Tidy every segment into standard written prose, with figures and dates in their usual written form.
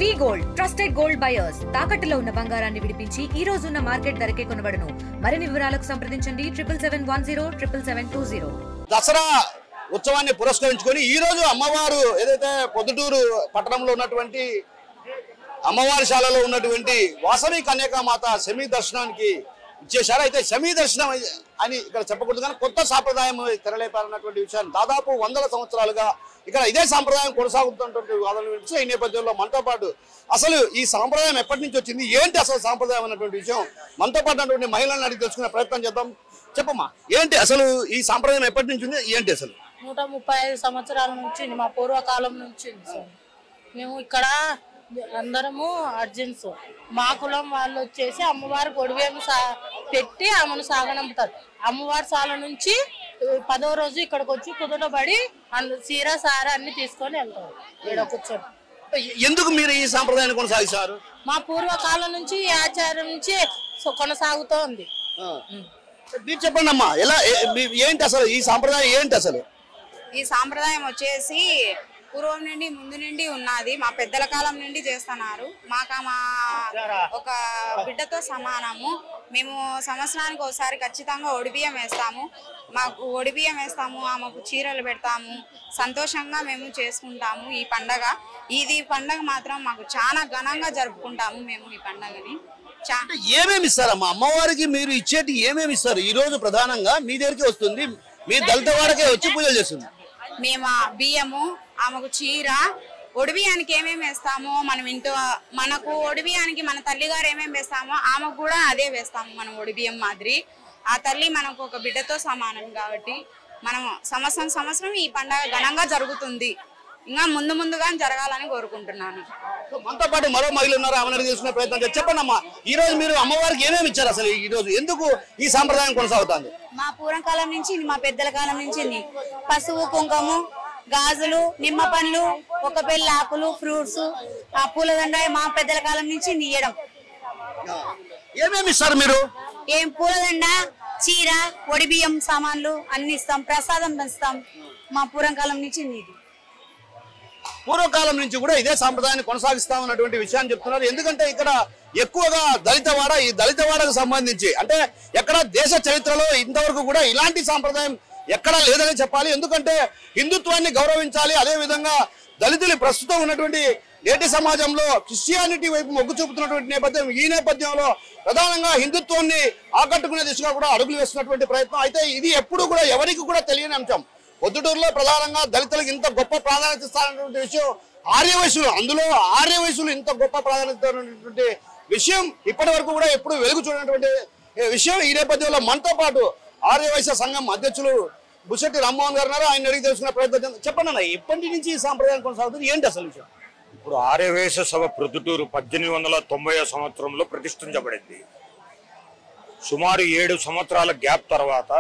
వి gold trusted gold buyers తాకట్టులో ఉన్న బంగారాన్ని విడిపించి ఈ రోజు ఉన్న మార్కెట్ ధరకే కొనబడును. మరిన్ని వివరాలకు సంప్రదించండి 7710772020. దసరా ఉత్సవాన్ని పురస్కరించుకొని ఈ రోజు అమ్మవారు ఏదైతే పొద్దుటూరు పట్టణంలో ఉన్నటువంటి అమ్మవారి శాలలో ఉన్నటువంటి వాసవి కన్యకామాత శమీ దర్శనానికి ఇచ్చేశారు. అయితే శమీ దర్శనం అని ఇక్కడ చెప్పకూడదు, కానీ కొత్త సాంప్రదాయం తెరలేపారన్నటువంటి విషయాన్ని దాదాపు 100 సంవత్సరాలుగా ఇక్కడ ఇదే సాంప్రదాయం కొనసాగుతున్నటువంటి వాదనలు వినిపిస్తూ ఈ నేపథ్యంలో మనతో పాటు అసలు ఈ సాంప్రదాయం ఎప్పటి నుంచి వచ్చింది, ఏంటి అసలు సాంప్రదాయం అన్నటువంటి విషయం మనతో పాటు అన్నటువంటి మహిళలను అడిగి తెలుసుకునే ప్రయత్నం చేద్దాం. చెప్పమ్మా, ఏంటి అసలు ఈ సాంప్రదాయం ఎప్పటి నుంచి ఉంది, ఏంటి అసలు? 135 సంవత్సరాల నుంచి మా పూర్వకాలం నుంచి మేము ఇక్కడ అందరము అర్జెన్స్. మా కులం వాళ్ళు వచ్చేసి అమ్మవారి గొడివేం పెట్టి ఆమెను సాగనంపుతారు. అమ్మవారి సాల నుంచి 10వ రోజు ఇక్కడికి వచ్చి కుదుటబడి చీర సార అన్ని తీసుకొని వెళ్తారు. ఇక్కడ కూర్చొని ఎందుకు మీరు ఈ సాంప్రదాయాన్ని కొనసాగిస్తారు? మా పూర్వకాలం నుంచి ఈ ఆచారం నుంచి కొనసాగుతూ ఉంది. మీరు చెప్పండి అమ్మా, ఎలా ఏంటి అసలు ఈ సాంప్రదాయం ఏంటి అసలు? ఈ సాంప్రదాయం వచ్చేసి పూర్వం నుండి ముందు నుండి ఉన్నది. మా పెద్దల కాలం నుండి చేస్తున్నారు. మాకు మా ఒక బిడ్డతో సమానము. మేము సంవత్సరానికి ఒకసారి ఖచ్చితంగా ఒడిబియ్యం వేస్తాము. మాకు ఒడిబియ్యం వేస్తాము, ఆమెకు చీరలు పెడతాము. సంతోషంగా మేము చేసుకుంటాము ఈ పండగ. ఇది పండగ మాత్రం మాకు చాలా ఘనంగా జరుపుకుంటాము మేము ఈ పండగని. ఏమేమి ఇస్తారమ్మా అమ్మవారికి? మీరు ఇచ్చేటి ఏమేమి ఇస్తారు? ఈ రోజు ప్రధానంగా మీ దగ్గరికి వస్తుంది, మీ దళిత వాడకే వచ్చి పూజలు చేస్తుంది. మేము బియ్యము, ఆమెకు చీర, ఒడిబియ్యానికి ఏమేమి వేస్తామో మనం ఇంట్లో, మనకు ఒడిబియ్యానికి మన తల్లిగారు ఏమేమి వేస్తామో ఆమెకు కూడా అదే వేస్తాము మనం ఒడిబియ్యం మాదిరి. ఆ తల్లి మనకు ఒక బిడ్డతో సమానం కాబట్టి మనం సంవత్సరం ఈ పండుగ ఘనంగా జరుగుతుంది. ఇంకా ముందుగా జరగాలని కోరుకుంటున్నాను. మనతో పాటు మరో మహిళలు ఉన్నారు, ఆమెను తెలుసుకునే ప్రయత్నం చేయండి. చెప్పండి అమ్మా, ఈ రోజు మీరు అమ్మవారికి ఏమేమి ఇచ్చారు? అసలు ఈ రోజు ఎందుకు ఈ సాంప్రదాయం కొనసాగుతుంది? మా పూర్వకాలం నుంచి, మా పెద్దల కాలం నుంచి పసుపు, కుంకుమ, గాజులు, నిమ్మ పండ్లు, ఒక పెళ్లి ఆకులు, ఫ్రూట్స్, ఆ పూలదండ మా పెద్దల కాలం నుంచి ఇయ్యడం. ఏమేమి ఇస్తారు మీరు? ఏం పూలదండ, చీర, ఒడిబియ్యం సామాన్లు అన్ని ఇస్తాం. ప్రసాదం ఇస్తాం. మా పూర్వకాలం నుంచి ఇది. పూర్వకాలం నుంచి కూడా ఇదే సాంప్రదాయాన్ని కొనసాగిస్తామన్నటువంటి విషయాన్ని చెప్తున్నారు. ఎందుకంటే ఇక్కడ ఎక్కువగా దళితవాడ, ఈ దళితవాడకు సంబంధించి అంటే ఎక్కడ దేశ చరిత్రలో ఇంతవరకు కూడా ఇలాంటి సాంప్రదాయం ఎక్కడా లేదని చెప్పాలి. ఎందుకంటే హిందుత్వాన్ని గౌరవించాలి, అదేవిధంగా దళితులు ప్రస్తుతం ఉన్నటువంటి నేటి సమాజంలో క్రిస్టియానిటీ వైపు మొగ్గు చూపుతున్నటువంటి నేపథ్యం, ఈ నేపథ్యంలో ప్రధానంగా హిందుత్వాన్ని ఆకట్టుకునే దిశగా కూడా అడుగులు వేస్తున్నటువంటి ప్రయత్నం. అయితే ఇది ఎప్పుడు కూడా ఎవరికి కూడా తెలియని అంశం. పొద్దుటూరులో ప్రధానంగా దళితులకు ఇంత గొప్ప ప్రాధాన్యత ఇస్తారన్నటువంటి విషయం ఆర్యవైశ్యులు, అందులో ఆర్యవైశ్యులు ఇంత గొప్ప ప్రాధాన్యత ఇస్తున్నటువంటి విషయం ఇప్పటి వరకు కూడా ఎప్పుడు వెలుగు చూడనటువంటి విషయం. ఈ నేపథ్యంలో మనతో పాటు ఆర్యవైశ్య సంఘం అధ్యక్షులు బుశెట్టి రామ్మోహన్ గారు ఉన్నారు, ఆయన అడిగి తెలుసుకునే ప్రయత్నం. చెప్పండి అన్న, ఎప్పటి నుంచి ఈ సాంప్రదాయం కొనసాగుతుంది, ఏంటి అసలు విషయం? ఇప్పుడు ఆర్యవైశ్య సభ ప్రొద్దుటూరు 1890 సంవత్సరంలో ప్రతిష్ఠించబడింది. సుమారు 7 సంవత్సరాల గ్యాప్ తర్వాత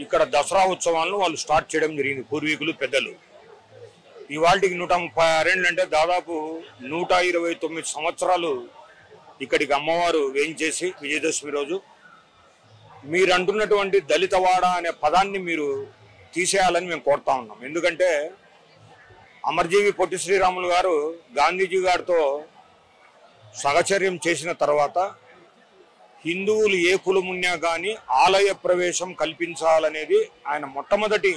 ఇక్కడ దసరా ఉత్సవాలను వాళ్ళు స్టార్ట్ చేయడం జరిగింది, పూర్వీకులు పెద్దలు. ఇవాళకి 136 అంటే దాదాపు 129 సంవత్సరాలు ఇక్కడికి అమ్మవారు వేయించేసి విజయదశమి రోజు మీరు అంటున్నటువంటి దళితవాడ అనే పదాన్ని మీరు తీసేయాలని మేము కోరుతా ఉన్నాం. ఎందుకంటే అమరజీవి పొట్టి శ్రీరాములు గారు గాంధీజీ గారితో సహచర్యం చేసిన తర్వాత హిందువులు ఏ కులమున్నా కానీ ఆలయ ప్రవేశం కల్పించాలనేది ఆయన మొట్టమొదటి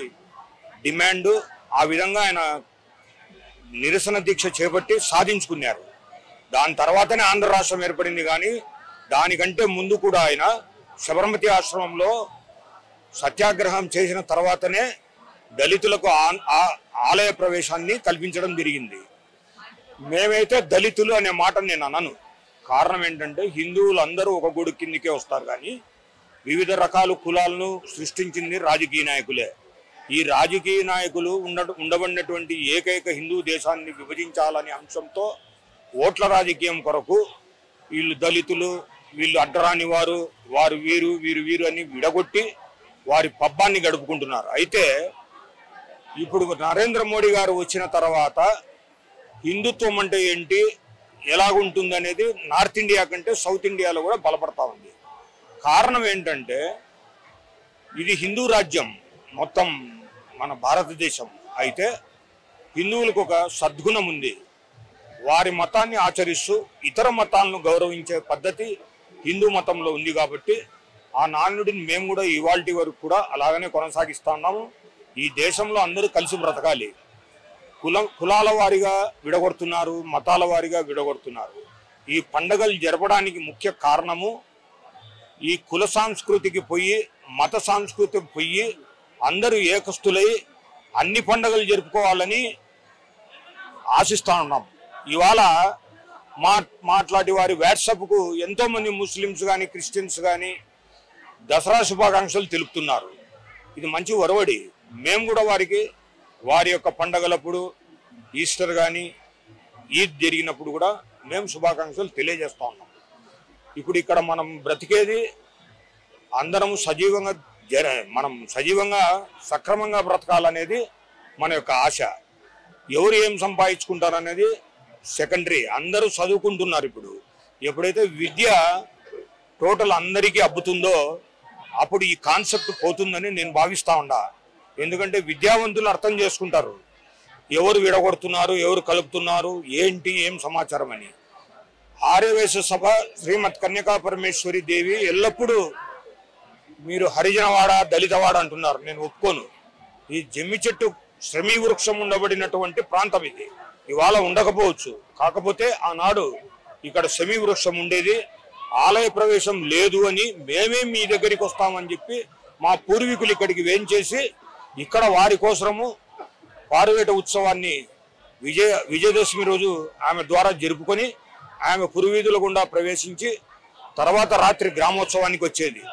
డిమాండ్. ఆ విధంగా ఆయన నిరసన దీక్ష చేపట్టి సాధించుకున్నారు. దాని తర్వాతనే ఆంధ్ర రాష్ట్రం ఏర్పడింది. కానీ దానికంటే ముందు కూడా ఆయన శబరమతి ఆశ్రమంలో సత్యాగ్రహం చేసిన తర్వాతనే దళితులకు ఆలయ ప్రవేశాన్ని కల్పించడం జరిగింది. మేమైతే దళితులు అనే మాట నేను అనను. కారణం ఏంటంటే హిందువులు అందరూ ఒక గూడు కిందికే వస్తారు, కానీ వివిధ రకాల కులాలను సృష్టించింది రాజకీయ నాయకులే. ఈ రాజకీయ నాయకులు ఉండబడినటువంటి ఏకైక హిందూ దేశాన్ని విభజించాలనే అంశంతో ఓట్ల రాజకీయం కొరకు వీళ్ళు దళితులు, వీళ్ళు అడ్డరాని వారు, వారు వీరు, వీరు వీరు అని విడగొట్టి వారి పబ్బాన్ని గడుపుకుంటున్నారు. అయితే ఇప్పుడు నరేంద్ర మోడీ గారు వచ్చిన తర్వాత హిందుత్వం అంటే ఏంటి, ఎలాగుంటుందనేది నార్త్ ఇండియా కంటే సౌత్ ఇండియాలో కూడా బలపడతా ఉంది. కారణం ఏంటంటే ఇది హిందూ రాజ్యం మొత్తం మన భారతదేశం. అయితే హిందువులకు ఒక సద్గుణం ఉంది. వారి మతాన్ని ఆచరిస్తూ ఇతర మతాలను గౌరవించే పద్ధతి హిందూ మతంలో ఉంది కాబట్టి ఆ నానుడిని మేము కూడా ఇవాల్టి వరకు కూడా అలాగనే కొనసాగిస్తా ఉన్నాము. ఈ దేశంలో అందరూ కలిసి బ్రతకాలి. కులాల వారిగా విడగొడుతున్నారు, మతాల వారిగా విడగొడుతున్నారు. ఈ పండుగలు జరపడానికి ముఖ్య కారణము ఈ కుల సంస్కృతికి పోయి మత సంస్కృతికి పోయి అందరూ ఏకస్తులై అన్ని పండుగలు జరుపుకోవాలని ఆశిస్తూ ఉన్నాం. ఇవాళ మాట్లాడి వారి వాట్సాప్కు ఎంతోమంది ముస్లిమ్స్ కానీ క్రిస్టియన్స్ కానీ దసరా శుభాకాంక్షలు తెలుపుతున్నారు. ఇది మంచి ఒరవడి. మేము కూడా వారికి వారి యొక్క పండగలప్పుడు ఈస్టర్ కానీ ఈద్ జరిగినప్పుడు కూడా మేము శుభాకాంక్షలు తెలియజేస్తూ ఉన్నాం. ఇప్పుడు ఇక్కడ మనం బ్రతికేది అందరం సజీవంగా సక్రమంగా బ్రతకాలనేది మన యొక్క ఆశ. ఎవరు ఏం సంపాదించుకుంటారనేది సెకండరీ. అందరూ చదువుకుంటున్నారు. ఇప్పుడు ఎప్పుడైతే విద్య టోటల్ అందరికీ అబ్బుతుందో అప్పుడు ఈ కాన్సెప్ట్ పోతుందని నేను భావిస్తా ఉన్నా. ఎందుకంటే విద్యావంతులు అర్థం చేసుకుంటారు ఎవరు విడగొడుతున్నారు, ఎవరు కలుపుతున్నారు, ఏంటి ఏం సమాచారం అని. ఆర్యవైశ్య సభ శ్రీమద్ కన్యకా పరమేశ్వరి దేవి ఎల్లప్పుడూ మీరు హరిజనవాడ దళితవాడ అంటున్నారు. నేను ఒప్పుకోను. ఈ జమ్మి చెట్టు శ్రమీ వృక్షం ఉండబడినటువంటి ప్రాంతం ఇది. ఇవాళ ఉండకపోవచ్చు, కాకపోతే ఆనాడు ఇక్కడ శ్రమీ వృక్షం ఉండేది. ఆలయ ప్రవేశం లేదు అని మేమే మీ దగ్గరికి వస్తామని చెప్పి మా పూర్వీకులు ఇక్కడికి వేంచేసి ఇక్కడ వారి కోసము పారువేట ఉత్సవాన్ని విజయదశమి రోజు ఆమె ద్వారా జరుపుకొని ఆమె పురువీధుల గుండా ప్రవేశించి తర్వాత రాత్రి గ్రామోత్సవానికి వచ్చేది.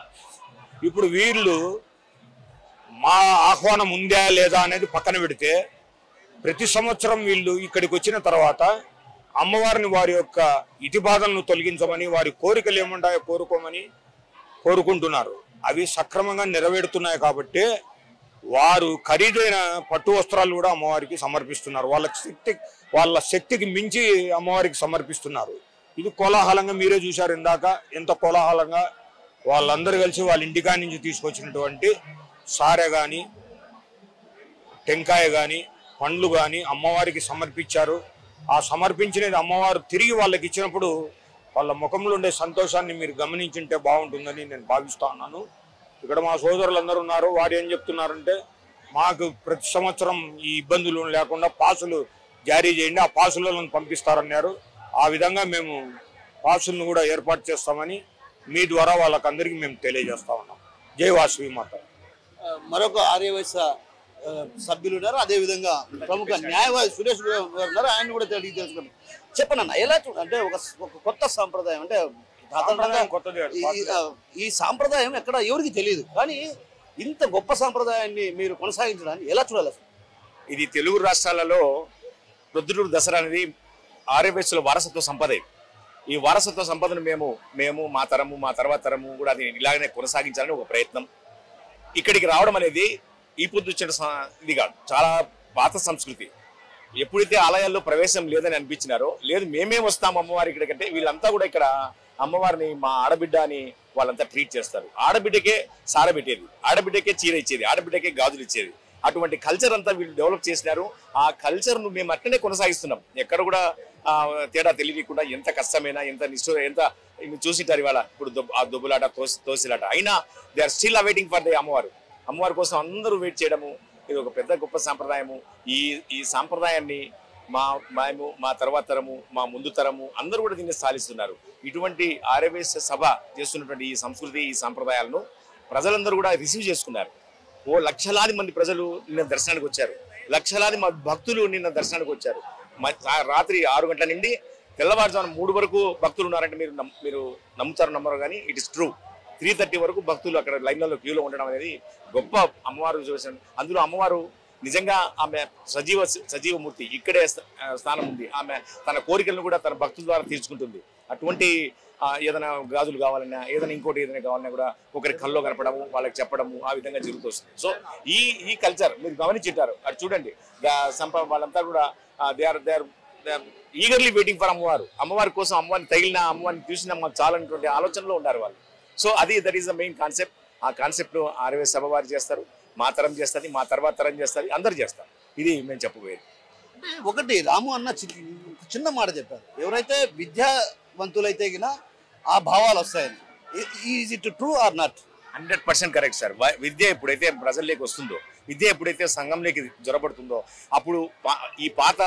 ఇప్పుడు వీళ్ళు మా ఆహ్వానం ఉందా లేదా అనేది పక్కన పెడితే ప్రతి సంవత్సరం వీళ్ళు ఇక్కడికి వచ్చిన తర్వాత అమ్మవారిని వారి యొక్క ఇతిబాధలను తొలగించమని, వారి కోరికలు ఏముంటాయో కోరుకుంటున్నారు. అవి సక్రమంగా నెరవేరుతున్నాయి కాబట్టి వారు ఖరీదైన పట్టు వస్త్రాలు కూడా అమ్మవారికి సమర్పిస్తున్నారు. వాళ్ళ శక్తికి మించి అమ్మవారికి సమర్పిస్తున్నారు. ఇది కోలాహలంగా మీరే చూశారు ఇందాక ఎంత కోలాహలంగా వాళ్ళందరూ కలిసి వాళ్ళ ఇంటికా నుంచి తీసుకొచ్చినటువంటి సారె కానీ టెంకాయ కానీ పండ్లు కానీ అమ్మవారికి సమర్పించారు. ఆ సమర్పించినది అమ్మవారు తిరిగి వాళ్ళకి ఇచ్చినప్పుడు వాళ్ళ ముఖంలో ఉండే సంతోషాన్ని మీరు గమనించుంటే బాగుంటుందని నేను భావిస్తా ఉన్నాను. ఇక్కడ మా సోదరులందరూ ఉన్నారు. వారు ఏం చెప్తున్నారంటే మాకు ప్రతి సంవత్సరం ఈ ఇబ్బందులు లేకుండా పాసులు జారీ చేయండి, ఆ పాసులను పంపిస్తారన్నారు. ఆ విధంగా మేము పాసులను కూడా ఏర్పాటు చేస్తామని మీ ద్వారా వాళ్ళకందరికీ మేము తెలియజేస్తా ఉన్నాం. జై వాసవి మాత. మరొక ఆర్యవైశ్య సభ్యులు ఉన్నారు, అదేవిధంగా ప్రముఖ న్యాయవాది సురేష్ గారు ఉన్నారు. ఆయన కూడా తెలుసుకున్నాం. చెప్పనన్నా ఎలా అంటే ఒక కొత్త సాంప్రదాయం అంటే ఈ సాంప్రదాయం ఎక్కడ ఎవరికి తెలియదు, కానీ ఇంత గొప్ప సాంప్రదాయాన్ని మీరు కొనసాగించడానికి ఎలా చూడాలి? ఇది తెలుగు రాష్ట్రాలలో ప్రొద్దుటూరు దసరా అనేది ఆర్యవైశ్యుల వారసత్వ సంపద. ఈ వారసత్వ సంపదను మేము మా తరము మా తర్వాత తరము కూడా అది ఇలాగనే కొనసాగించాలని ఒక ప్రయత్నం. ఇక్కడికి రావడం అనేది ఈ పొద్దు వచ్చిన ఇది కాదు, చాలా పాత సంస్కృతి. ఎప్పుడైతే ఆలయాల్లో ప్రవేశం లేదని అనిపించినారో, లేదు మేమే వస్తాం అమ్మవారి ఇక్కడికంటే వీళ్ళంతా కూడా ఇక్కడ అమ్మవారిని మా ఆడబిడ్డ అని వాళ్ళంతా ట్రీట్ చేస్తారు. ఆడబిడ్డకే సార పెట్టేది, ఆడబిడ్డకే చీర ఇచ్చేది, ఆడబిడ్డకే గాజులు ఇచ్చేది. అటువంటి కల్చర్ అంతా వీళ్ళు డెవలప్ చేసినారు. ఆ కల్చర్ను మేము అట్లనే కొనసాగిస్తున్నాం. ఎక్కడ కూడా తేడా తెలియకుండా ఎంత కష్టమైనా ఎంత నిష్ఠూర ఎంత చూసింటారు. ఇవాళ ఇప్పుడు ఆ దొబ్బులాట తోసిలాట అయినా they are still awaiting for the అమ్మవారి కోసం అందరూ వెయిట్ చేయడము ఇది ఒక పెద్ద గొప్ప సాంప్రదాయము. ఈ సాంప్రదాయాన్ని మా తర్వాత తరము మా ముందు తరము అందరూ కూడా దీన్ని సాధిస్తున్నారు. ఇటువంటి ఆర్యవైశ్య సభ చేస్తున్నటువంటి ఈ సంస్కృతి ఈ సాంప్రదాయాలను ప్రజలందరూ కూడా రిసీవ్ చేసుకున్నారు. లక్షలాది మంది ప్రజలు నిన్న దర్శనానికి వచ్చారు. లక్షలాది భక్తులు నిన్న దర్శనానికి వచ్చారు. రాత్రి 6 గంటల నుండి తెల్లవారుజామున 3 వరకు భక్తులు ఉన్నారంటే మీరు నమ్ముతారు నమ్మరు కానీ ఇట్ ఇస్ ట్రూ. 3:30 వరకు భక్తులు అక్కడ లైన్లలో క్యూలో ఉండడం అనేది గొప్ప అమ్మవారు చూసాను. అందులో అమ్మవారు నిజంగా ఆమె సజీవమూర్తి. ఇక్కడే స్థానం ఉంది. ఆమె తన కోరికలను కూడా తన భక్తుల ద్వారా తీర్చుకుంటుంది. అటువంటి ఏదైనా గాజులు కావాలన్నా ఏదైనా ఇంకోటి ఏదైనా కావాలన్నా కూడా ఒకరి కల్లో కనపడము వాళ్ళకి చెప్పడము ఆ విధంగా జరుగుతుంది. సో ఈ కల్చర్ మీరు గమనించారు. అది చూడండి వాళ్ళంతా కూడా they are eagerly waiting for అమ్మవారి కోసం అమ్మవారిని తగిలిన అమ్మవారిని చూసిన మాకు చాలన్నటువంటి ఆలోచనలో ఉన్నారు వాళ్ళు. So that is the main concept. ఆ కాన్సెప్ట్ ఆర్యవైశ్య సభ వారు చేస్తారు, మా తరం చేస్తుంది, మా తర్వాత తరం చేస్తుంది, అందరు చేస్తారు. ఇది మేము చెప్పబోయేది. ఒకటి రాము అన్న చిన్న మాట చెప్పారు, ఎవరైతే విద్యావంతులైతే గిన ఆ భావాలు వస్తాయని. Is it true or not? 100% correct sir. విద్య ఎప్పుడైతే ప్రజల్లోకి వస్తుందో, విద్య ఎప్పుడైతే సంఘంలోకి జొరబడుతుందో, అప్పుడు ఈ పాత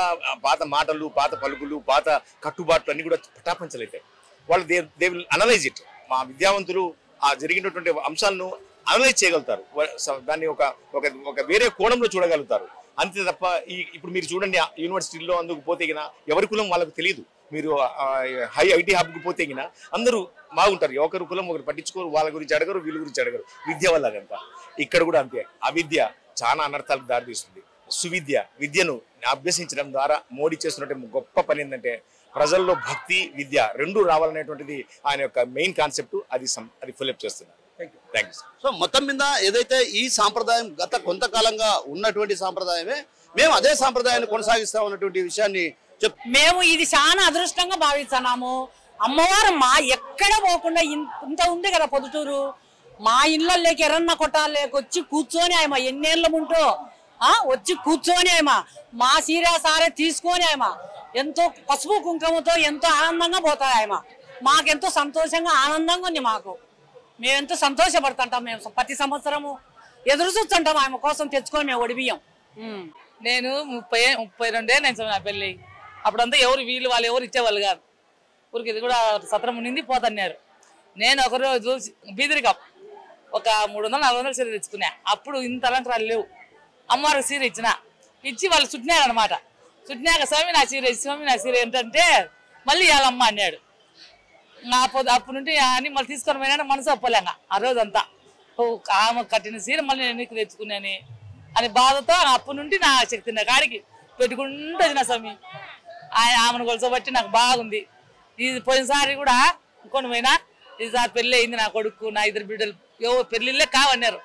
మాటలు, పాత పలుకులు, పాత కట్టుబాట్లు అన్ని కూడా పటాపంచలైతాయి. వాళ్ళు దే విల్ అనలైజ్ ఇట్. మా విద్యావంతులు ఆ జరిగినటువంటి అంశాలను అనలైజ్ చేయగలుగుతారు, దాన్ని ఒక వేరే కోణంలో చూడగలుగుతారు. అంతే తప్ప ఇప్పుడు మీరు చూడండి, యూనివర్సిటీల్లో అందుకు పోతే గిన ఎవరి కులం వాళ్ళకు తెలియదు. మీరు హై ఐటీ హబ్కి పోతే గిన అందరూ బాగుంటారు, ఒకరి కులం ఒకరు పట్టించుకోరు, వాళ్ళ గురించి అడగరు, వీళ్ళ గురించి అడగరు. విద్య వల్ల అదంతా. ఇక్కడ కూడా అంతే. అవిద్య చాలా అనర్థాలకు దారితీస్తుంది. విద్యను అభ్యసించడం ద్వారా మోడీ చేస్తున్నటువంటి గొప్ప పని ఏంటంటే ప్రజల్లో భక్తి, విద్య రెండు రావాలనేటువంటిది ఆయన యొక్క మెయిన్ కాన్సెప్ట్. అది ఫుల్అప్ చేస్తున్నారు. Thank you. సో మొత్తం మీద ఏదైతే ఈ సాంప్రదాయం గత కొంతకాలంగా ఉన్నటువంటి సాంప్రదాయమే, మేము అదే సాంప్రదాయాన్ని కొనసాగిస్తా ఉన్నటువంటి విషయాన్ని మేము ఇది చాలా అదృష్టంగా భావిస్తున్నాము. అమ్మవారు మా ఎక్కడ పోకుండా ఇంత ఉంది కదా పొద్దుటూరు, మా ఇళ్ళల్లోకి ఎర్రన్న కొట్టాలేకి వచ్చి కూర్చొని ఆయమ ఎన్నేళ్ళ ఉంటూ వచ్చి కూర్చొని ఆయమ మా సీరియా సారే తీసుకొని ఆయమ ఎంతో పసుపు కుంకుమతో ఎంతో ఆనందంగా పోతాయి. ఆయమ మాకెంతో సంతోషంగా ఆనందంగా ఉంది. మేమెంతో సంతోషపడుతుంటాం. మేము ప్రతి సంవత్సరము ఎదురు చూస్తుంటాం ఆమె కోసం తెచ్చుకొని మేము ఒడిబియ్యం. నేను 32 నేను నా పెళ్ళి. అప్పుడంతా ఎవరు వీళ్ళు వాళ్ళు ఎవరు ఇచ్చేవాళ్ళు కాదు. ఊరికి ఇది కూడా సత్రం ఉండింది పోతన్నారు. నేను ఒకరోజు బీదిరిగా ఒక 300-400 చీర తెచ్చుకున్నా. అప్పుడు ఇంత అలంకరాలు లేవు. అమ్మవారికి చీర ఇచ్చి వాళ్ళు చుట్టినారు అనమాట. చుట్టినాక స్వామి నా చీర ఏంటంటే మళ్ళీ ఇవ్వాలమ్మ అన్నాడు. అప్పటి నుండి అని మళ్ళీ తీసుకొని పోయినా మనసు ఒప్పలేక ఆ రోజంతా ఆమె కట్టిన చీర మళ్ళీ నేను నీకు తెచ్చుకున్నాను అని బాధతో అప్పటి నుండి నా శక్తి నా కాడికి పెట్టుకుంటూ వచ్చిన స్వామి. ఆమెను కొలసబట్టి నాకు బాగుంది. ఇది పోయినసారి కూడా ఇంకొని పోయినా, ఈసారి పెళ్ళి అయింది. నా కొడుకు, నా 2 బిడ్డలు పెళ్ళిళ్ళే కావన్నారు.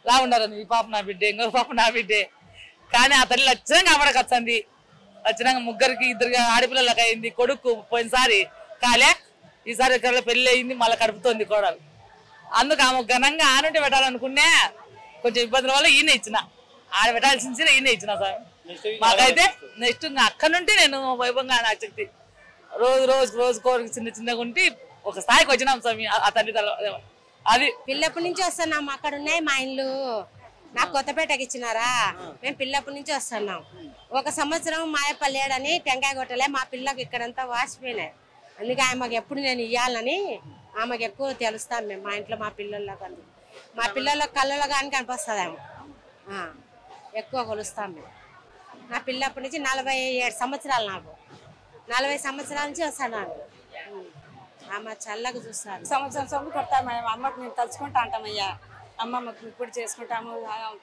రావున్నారు ఈ పాప నా బిడ్డే, ఇంకో పాప నా బిడ్డే. కానీ ఆ తల్లి లక్షణంగా అమ్మడకొచ్చింది. లక్షణంగా 2 ఆడపిల్లలకి అయింది. కొడుకు పోయినసారి కాలే, ఈసారి పెళ్ళి అయింది, మళ్ళీ కడుపుతోంది కోడలు. అందుకు ఆమె ఘనంగా ఆనంటే పెట్టాలనుకున్నా. కొంచెం ఇబ్బందుల వల్ల ఈయన ఇచ్చిన, ఆడ పెట్టాల్సిన ఈయన ఇచ్చిన స్వామి. మాకైతే నెక్స్ట్ అక్కడ నుండి నేను వైభవంగా నా శక్తి రోజు కోరిక చిన్నగా ఉంటే ఒక స్థాయికి వచ్చినాం స్వామి. ఆ తల్లి అది పిల్లప్పటి నుంచి వస్తున్నాం. అక్కడ ఉన్నాయి మా ఇల్లు, నాకు కొత్తపేటకి ఇచ్చినారా. మేము పిల్లప్పటి నుంచి వస్తున్నాం. 1 సంవత్సరం మాయపల్లేడని టెంకాయ కొట్టలే, మా పిల్లకి ఇక్కడంతా వాసిపోయినాయి. అందుకే ఆమెకు ఎప్పుడు నేను ఇవ్వాలని ఆమెకు ఎక్కువ తెలుస్తాం మేము. మా ఇంట్లో మా పిల్లల్లో కానీ మా పిల్లల కళ్ళలో కానీ కనిపిస్తుంది ఆమె. ఎక్కువ కొలుస్తాం మేము. నా పిల్లప్పటి నుంచి 47 సంవత్సరాలు, నాకు 40 సంవత్సరాల నుంచి వస్తున్నాను. ఆమె చల్లగా చూస్తారు. సంవత్సరం కొడతాం. అమ్మకు మేము తలుచుకుంటా అంటామయ్యా. అమ్మమ్మకు ఇప్పుడు చేసుకుంటాము.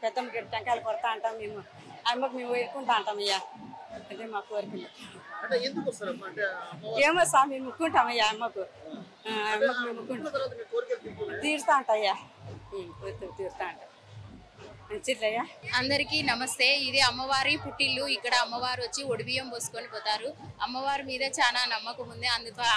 పెద్దమ్మకి టెంకాయలు కొడతా అంటాం. మేము అమ్మకు మేము వేడుకుంటా అంటామయ్యా. అదే మా కోరికలు. ఏమో స్వామి ముక్కుంటామయ్యా. అమ్మకు మేము ముక్కుంటాం, తీరుతా అంటయ్యా. తీరుతా అంట. అందరికీ నమస్తే. ఇది అమ్మవారి పుట్టిల్లు. ఇక్కడ అమ్మవారు వచ్చి ఒడిబియ్యం పోసుకొని పోతారు. అమ్మవారి మీద చాలా నమ్మకం ఉంది.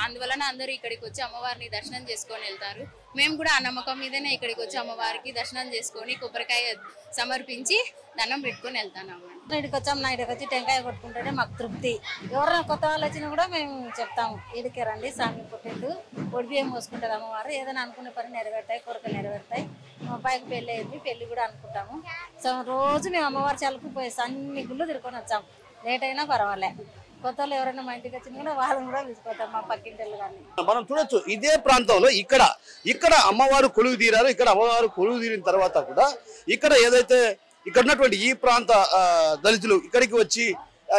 అందువలన అందరూ ఇక్కడికి వచ్చి అమ్మవారిని దర్శనం చేసుకొని వెళ్తారు. మేము కూడా ఆ నమ్మకం మీదనే ఇక్కడికి వచ్చి అమ్మవారికి దర్శనం చేసుకొని కొబ్బరికాయ సమర్పించి దండం పెట్టుకొని వెళ్తాను. ఇక్కడికి వచ్చాము. నా ఇక్కడికి వచ్చి టెంకాయ కొట్టుకుంటేనే మాకు తృప్తి. ఎవరైనా కొత్త వాళ్ళు వచ్చినా కూడా మేము చెప్తాము, ఇడికే రండి స్వామి పుట్టిండు, ఒడిబియ్యం పోసుకుంటుంది అమ్మవారు. ఏదైనా అనుకునే పని నెరవేరుతాయి, కోరికలు నెరవేరుతాయి. మా అబ్బాయికి పెళ్ళి అయింది, పెళ్ళి కూడా అనుకుంటాము. సో రోజు మేము అమ్మవారి చలుకు పోయి అన్ని గుళ్ళు తిరుకొని వచ్చాము. లేట్ అయినా పర్వాలే. కొత్త వాళ్ళు ఎవరైనా మా ఇంటికి వచ్చినా కూడా వాళ్ళని కూడా తీసుకొస్తాం, మా పక్కింటి కానీ. మనం చూడొచ్చు ఇదే ప్రాంతంలో ఇక్కడ అమ్మవారు కొలువు తీరారు. ఇక్కడ అమ్మవారు కొలువు తీరిన తర్వాత కూడా ఇక్కడ ఏదైతే ఇక్కడ ఉన్నటువంటి ఈ ప్రాంత దళితులు ఇక్కడికి వచ్చి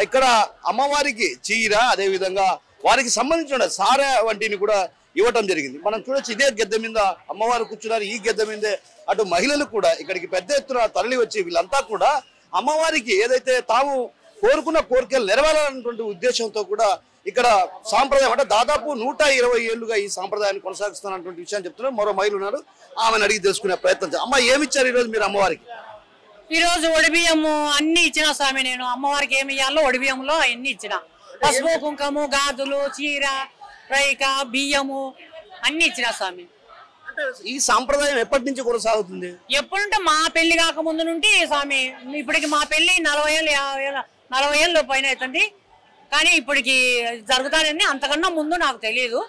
ఇక్కడ అమ్మవారికి చీర, అదే విధంగా వారికి సంబంధించిన సారా వంటిని కూడా ఇవ్వటం జరిగింది. మనం చూడొచ్చు ఇదే గద్దె మీద అమ్మవారు కూర్చున్నారు. ఈ గద్దె మీదే అటు మహిళలు కూడా ఇక్కడికి పెద్ద ఎత్తున తరలి వచ్చి వీళ్ళంతా కూడా అమ్మవారికి ఏదైతే తాము కోరుకున్న కోరికలు నెరవేరాలన్నటువంటి ఉద్దేశంతో కూడా ఇక్కడ సాంప్రదాయం అంటే దాదాపు 120 ఏళ్లుగా ఈ సాంప్రదాయాన్ని కొనసాగిస్తున్నటువంటి విషయాన్ని చెప్తున్నారు. మరో మహిళ ఉన్నారు, ఆమెను అడిగి తెలుసుకునే ప్రయత్నం. అమ్మ, ఏమిచ్చారు ఈరోజు మీరు అమ్మవారికి? ఈరోజు ఒడిబియ్యము అన్ని ఇచ్చిన స్వామి. నేను అమ్మవారికి ఏమి ఇవ్వాలో ఒడిబియ్యంలో అన్ని ఇచ్చిన. పసుపు కుంకుమ, గాజులు, చీర, రైక, బియ్యము అన్ని ఇచ్చిన స్వామి. ఈ సాంప్రదాయం ఎప్పటి నుంచి కొనసాగుతుంది? ఎప్పుడంటే మా పెళ్లి కాక ముందు నుండి స్వామి. ఇప్పటికి మా పెళ్లి 40 ఏళ్ళు పైన అవుతుంది. కానీ ఇప్పటికి జరుగుతానని అంతకన్నా ముందు నాకు తెలియదు.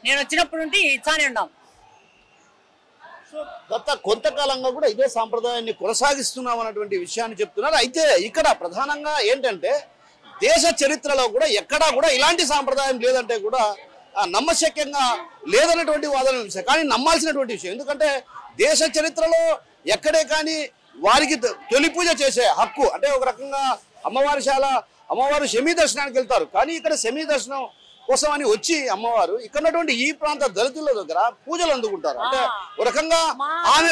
నేను వచ్చినప్పటి నుండి ఇచ్చానే ఉన్నాం. గత కొంతకాలంగా కూడా ఇదే సాంప్రదాయాన్ని కొనసాగిస్తున్నాం అన్నటువంటి విషయాన్ని చెప్తున్నారు. అయితే ఇక్కడ ప్రధానంగా ఏంటంటే దేశ చరిత్రలో కూడా ఎక్కడా కూడా ఇలాంటి సాంప్రదాయం లేదంటే కూడా నమ్మశక్యంగా లేదన్నటువంటి వాదన విషయం, కానీ నమ్మాల్సినటువంటి విషయం. ఎందుకంటే దేశ చరిత్రలో ఎక్కడే కానీ వారికి తొలి పూజ చేసే హక్కు అంటే ఒక రకంగా అమ్మవారు శమీ దర్శనానికి వెళ్తారు, కానీ ఇక్కడ శమీ దర్శనం కోసం అని వచ్చి అమ్మవారు ఇక్కడ ఉన్నటువంటి ఈ ప్రాంత దళితుల దగ్గర పూజలు అందుకుంటారు. అంటే ఒక రకంగా ఆమె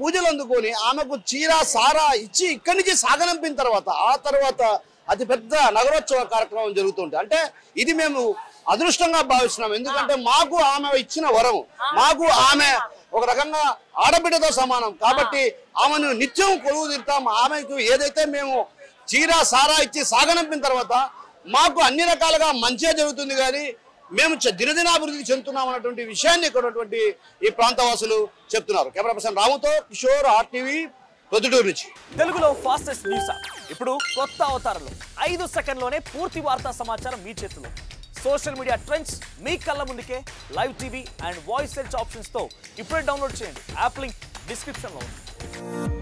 పూజలు అందుకొని ఆమెకు చీర సారా ఇచ్చి ఇక్కడి నుంచి సాగనంపిన తర్వాత ఆ తర్వాత అతి పెద్ద నగరోత్సవ కార్యక్రమం జరుగుతుంటుంది. అంటే ఇది మేము అదృష్టంగా భావిస్తున్నాం. ఎందుకంటే మాకు ఆమె ఇచ్చిన వరం, మాకు ఆమె ఒక రకంగా ఆడబిడ్డతో సమానం కాబట్టి ఆమెను నిత్యం కొలువు తీరుతాం. ఆమెకు ఏదైతే మేము చీర సారా ఇచ్చి సాగనంపిన తర్వాత మాకు అన్ని రకాలుగా మంచిగా జరుగుతుంది, కానీ మేము దినదినాభివృద్ధి చెందుతున్నాం అన్నటువంటి విషయాన్ని ఇక్కడ ఉన్నటువంటి ఈ ప్రాంతవాసులు చెప్తున్నారు. కెమెరా పర్సన్ రాముతో కిషోర్, RTV, ప్రొద్దుటూరు నుంచి. తెలుగులో ఫాస్టెస్ట్ న్యూస్ ఇప్పుడు కొత్త అవతారంలో 5 సెకండ్లోనే పూర్తి వార్తా సమాచారం మీ చేతిలో. సోషల్ మీడియా ట్రెండ్స్ మీ కళ్ళ ముందుకే live TV and voice search options తో ఇప్పుడే డౌన్లోడ్ చేయండి. యాప్ లింక్ డిస్క్రిప్షన్ లో ఉంది.